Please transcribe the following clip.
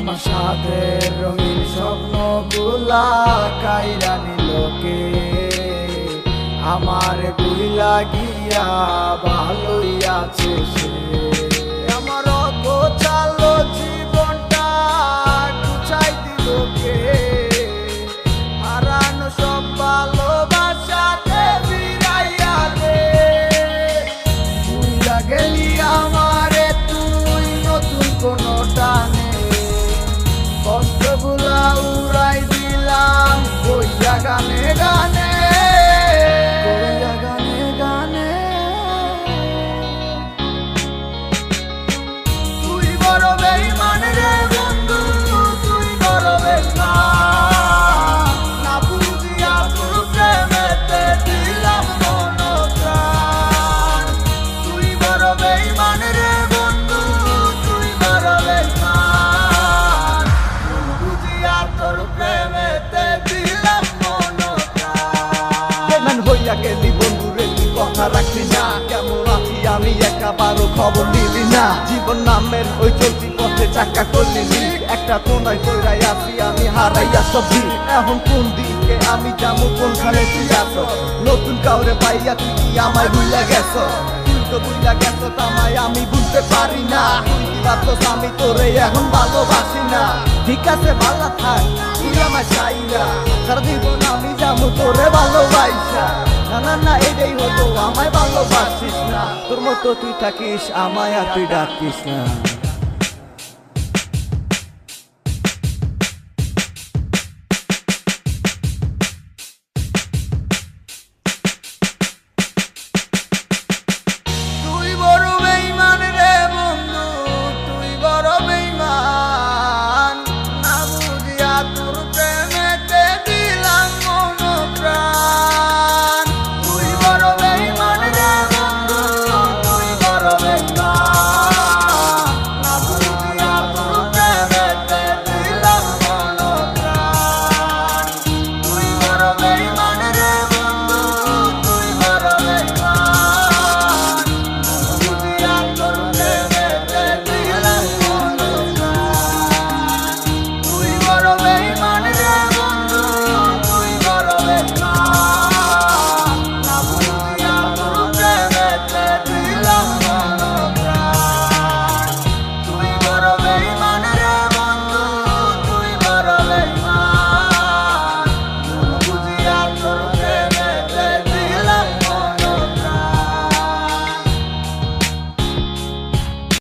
আমার সাথের রঙিন স্বপ্নগুলা কাইরা নিল কে? আমার বুইলা গিয়া ভালোই আছে সে। আমার গোছালো জীবনটা গুছাই দিল কে? হারানো সব ভালোবাসাতে ফিরাইয়া দে। বুইলা গেলি আমারে তুই নতুন কোনো টানে, কষ্টগুলা উড়াই দিলাম কইয়া গানে গানে, কইয়া গানে গানে। তুই বড় বেঈমান রে বন্ধু, তুই বড় বেঈমান। না বুঝিয়া তোর প্রেমেতে দিলাম মন প্রাণ। তুই বড় বেঈমান রে বন্ধু, তুই বড় বেঈমান। বুঝিয়া তোর প্রেমেতে দিলাম মন প্রাণ। বেঈমান হইয়া গেলি বন্ধু রে, তুই কথা রাখলি না। কেমন আছি আমি একাবারও খবর নিলি না। জীবন নামের ওই চলতি পথে চাকা করলি নি। একটা কোনায় কইরাই আছি আমি হারাইয়া সবজি। এখন কোন দিকে আমি যাবো, কোনখানে তুই আছো? নতুন কাউরে পাইয়া তুই কি আমায় ভুইলা গেছ? তুই তো ভুইলা গেছ আমায়, আমি বুঝতে পারি না। তুই কি ভাবছস আমি তোরে এখন ভালোবাসি না? ঠিক আছে ভালো থাক, তুই আমায় চাই না। সারা জীবন আমি যাবো তোরে ভালোবাসা। না না না এটাই হতো, আমায় ভালোবাসিস না। তোর মতো তুই থাকিস, আমায় আর তুই ডাকিস না।